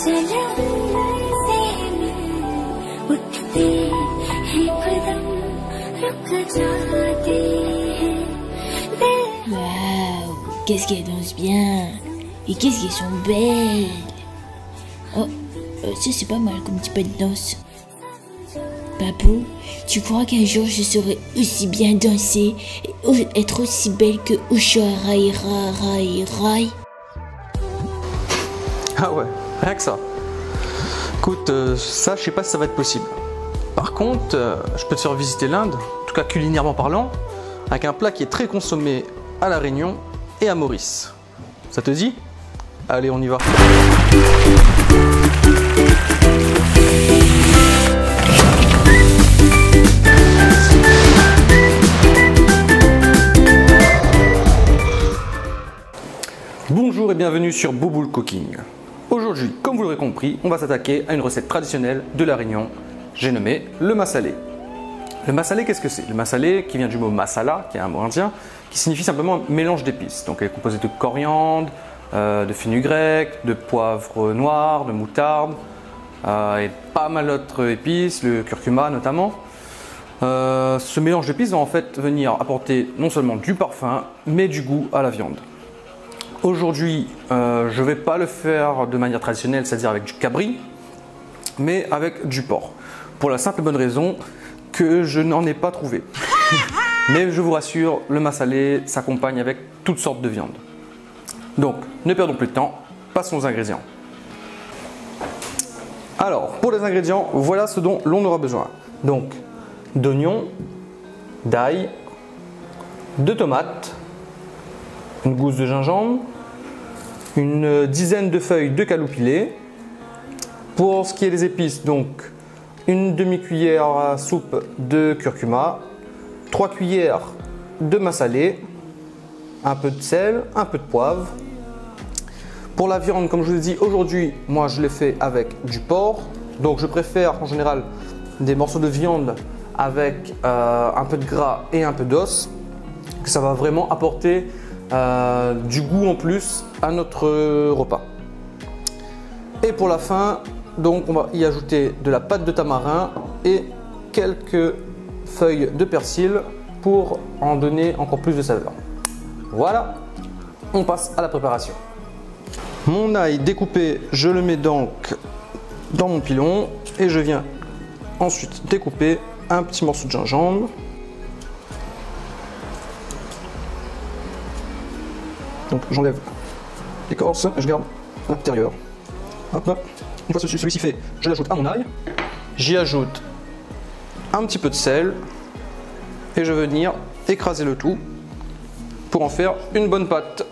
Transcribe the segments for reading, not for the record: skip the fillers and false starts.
Waouh, qu'est-ce qu'elles dansent bien. Et qu'est-ce qu'elles sont belles. Oh, ça c'est pas mal comme petit pas de danse. Papou, tu crois qu'un jour je saurai aussi bien danser et être aussi belle que Usha Rai Rai Rai? Ah ouais, rien que ça. Écoute, ça je sais pas si ça va être possible. Par contre, je peux te faire visiter l'Inde, en tout cas culinairement parlant, avec un plat qui est très consommé à La Réunion et à Maurice. Ça te dit? Allez, on y va. Bonjour et bienvenue sur Bouboule Cooking. Aujourd'hui, comme vous l'aurez compris, on va s'attaquer à une recette traditionnelle de La Réunion. J'ai nommé le masalé. Le masalé, qu'est-ce que c'est? Le masalé, qui vient du mot masala, qui est un mot indien, qui signifie simplement un mélange d'épices. Donc, elle est composée de coriandre, de fenugrec, de poivre noir, de moutarde, et pas mal d'autres épices, le curcuma notamment. Ce mélange d'épices va en fait venir apporter non seulement du parfum, mais du goût à la viande. Aujourd'hui, je ne vais pas le faire de manière traditionnelle, c'est-à-dire avec du cabri, mais avec du porc. Pour la simple et bonne raison que je n'en ai pas trouvé. Mais je vous rassure, le masalé s'accompagne avec toutes sortes de viandes. Donc, ne perdons plus de temps, passons aux ingrédients. Alors, pour les ingrédients, voilà ce dont l'on aura besoin. Donc, d'oignons, d'ail, de tomates, une gousse de gingembre, une dizaine de feuilles de caloupilé. Pour ce qui est des épices, donc une demi-cuillère à soupe de curcuma, 3 cuillères de masalé, un peu de sel, un peu de poivre. Pour la viande, comme je vous ai dit, aujourd'hui, moi je l'ai fait avec du porc. Donc je préfère en général des morceaux de viande avec un peu de gras et un peu d'os. Ça va vraiment apporter du goût en plus à notre repas. Et pour la fin, donc on va y ajouter de la pâte de tamarin et quelques feuilles de persil pour en donner encore plus de saveur. Voilà, on passe à la préparation. Mon ail découpé, je le mets donc dans mon pilon et je viens ensuite découper un petit morceau de gingembre. Donc j'enlève l'écorce et je garde l'intérieur. Hop là. Une fois celui-ci fait, je l'ajoute à mon ail. J'y ajoute un petit peu de sel et je vais venir écraser le tout pour en faire une bonne pâte.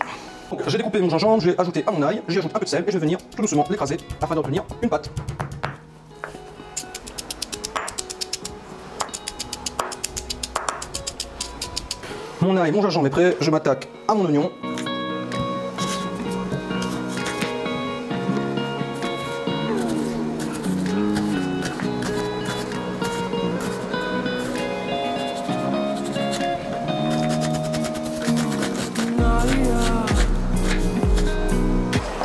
Donc j'ai découpé mon gingembre, je vais ajouter à mon ail, j'y ajoute un peu de sel et je vais venir tout doucement l'écraser afin d'obtenir une pâte. Mon ail, mon gingembre est prêt, je m'attaque à mon oignon.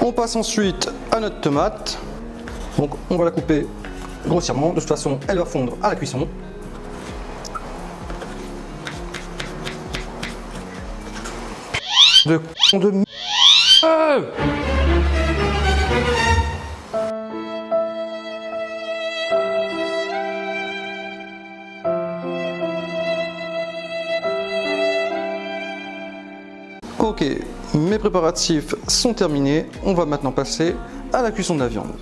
On passe ensuite à notre tomate. Donc on va la couper grossièrement. De toute façon, elle va fondre à la cuisson. De Ok, mes préparatifs sont terminés. On va maintenant passer à la cuisson de la viande.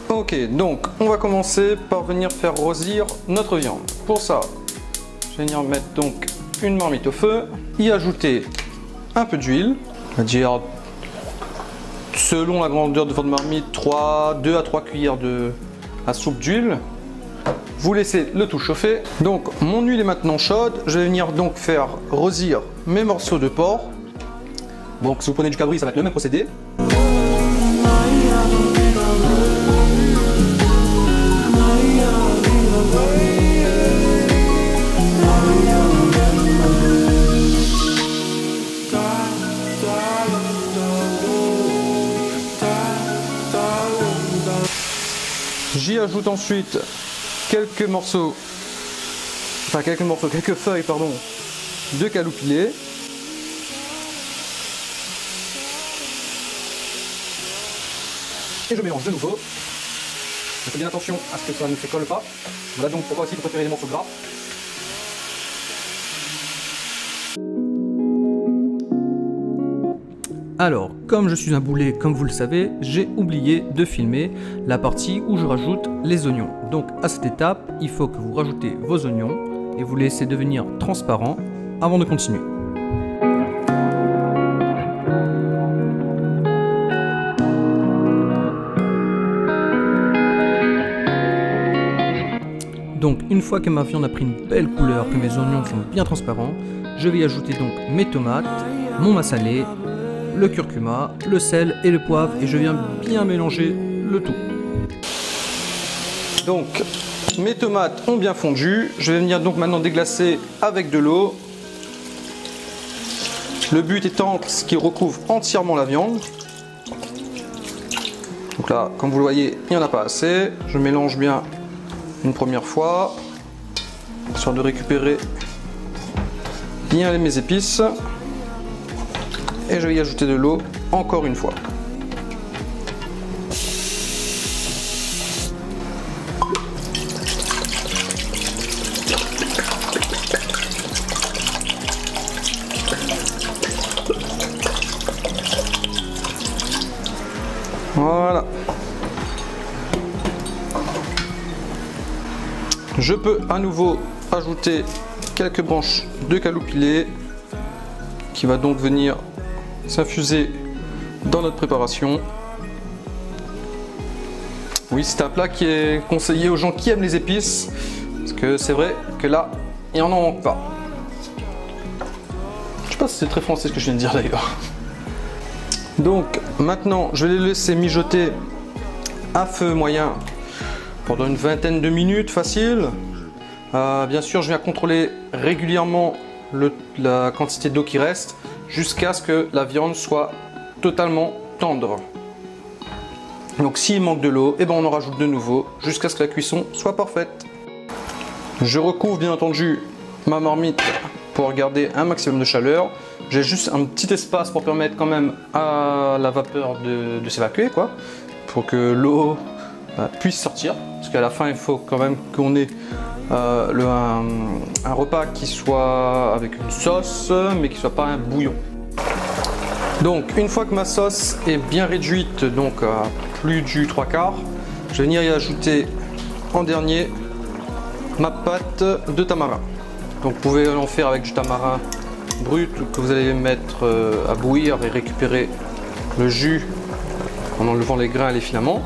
Ok, donc on va commencer par venir faire rosir notre viande. Pour ça, je vais venir mettre donc une marmite au feu, y ajouter un peu d'huile, on va dire selon la grandeur de votre marmite, 2 à 3 cuillères à soupe d'huile. Vous laissez le tout chauffer. Donc mon huile est maintenant chaude. Je vais venir donc faire rosir mes morceaux de porc. Donc si vous prenez du cabri, ça va être le même procédé. J'y ajoute ensuite quelques feuilles, pardon, de caloupilé. Et je mélange de nouveau. Je fais bien attention à ce que ça ne se colle pas. Voilà donc pourquoi aussi il faut préférer les morceaux gras. Alors, comme je suis un boulet, comme vous le savez, j'ai oublié de filmer la partie où je rajoute les oignons. Donc à cette étape, il faut que vous rajoutez vos oignons et vous laissez devenir transparent avant de continuer. Donc une fois que ma viande a pris une belle couleur, que mes oignons sont bien transparents, je vais y ajouter donc mes tomates, mon massalé, le curcuma, le sel et le poivre et je viens bien mélanger le tout. Donc mes tomates ont bien fondu, je vais venir donc maintenant déglacer avec de l'eau. Le but étant qu'il recouvre entièrement la viande. Donc là, comme vous le voyez, il n'y en a pas assez. Je mélange bien une première fois, histoire de récupérer bien mes épices. Et je vais y ajouter de l'eau encore une fois. Voilà. Je peux à nouveau ajouter quelques branches de caloupilé qui va donc venir s'infuser dans notre préparation. Oui, c'est un plat qui est conseillé aux gens qui aiment les épices parce que c'est vrai que là, il n'en manque pas. Je sais pas si c'est très français ce que je viens de dire d'ailleurs. Donc maintenant, je vais les laisser mijoter à feu moyen pendant une vingtaine de minutes facile. Bien sûr, je viens contrôler régulièrement la quantité d'eau qui reste jusqu'à ce que la viande soit totalement tendre. Donc s'il manque de l'eau, eh ben on en rajoute de nouveau jusqu'à ce que la cuisson soit parfaite. Je recouvre bien entendu ma marmite pour garder un maximum de chaleur. J'ai juste un petit espace pour permettre quand même à la vapeur de s'évacuer, quoi, pour que l'eau puisse sortir. Parce qu'à la fin, il faut quand même qu'on ait un repas qui soit avec une sauce, mais qui ne soit pas un bouillon. Donc, une fois que ma sauce est bien réduite, donc à plus du 3/4, je vais venir y ajouter en dernier ma pâte de tamarin. Donc, vous pouvez en faire avec du tamarin brut que vous allez mettre à bouillir et récupérer le jus en enlevant les grains et les filaments.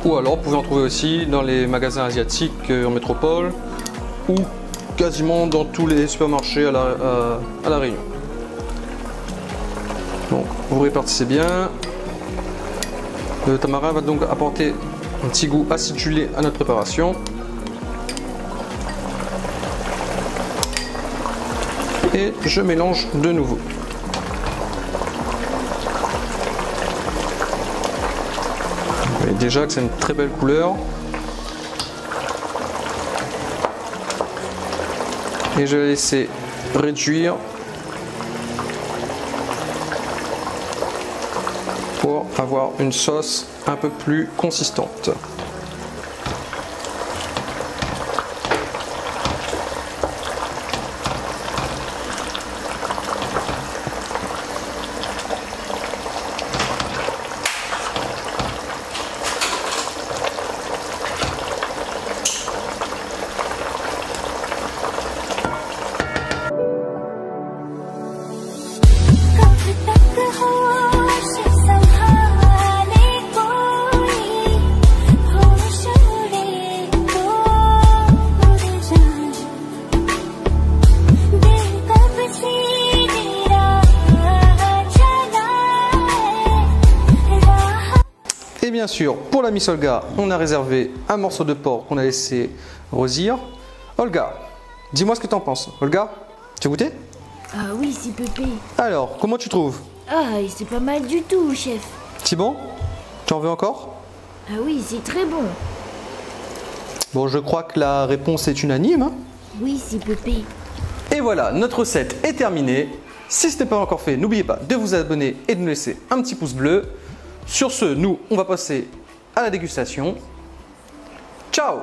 Ou alors, vous pouvez en trouver aussi dans les magasins asiatiques en métropole ou quasiment dans tous les supermarchés à la Réunion. Donc, vous répartissez bien. Le tamarin va donc apporter un petit goût acidulé à notre préparation. Et je mélange de nouveau. Vous voyez déjà que c'est une très belle couleur. Et je vais laisser réduire pour avoir une sauce un peu plus consistante. Et bien sûr, pour la Miss Olga, on a réservé un morceau de porc qu'on a laissé rosir. Olga, dis-moi ce que tu en penses. Olga, tu as goûté? Ah oui, c'est pépé. Alors, comment tu trouves? Ah, c'est pas mal du tout, chef. C'est bon? Tu en veux encore? Ah oui, c'est très bon. Bon, je crois que la réponse est unanime. Hein. Oui, c'est Pépé. Et voilà, notre recette est terminée. Si ce n'est pas encore fait, n'oubliez pas de vous abonner et de nous laisser un petit pouce bleu. Sur ce, nous, on va passer à la dégustation. Ciao!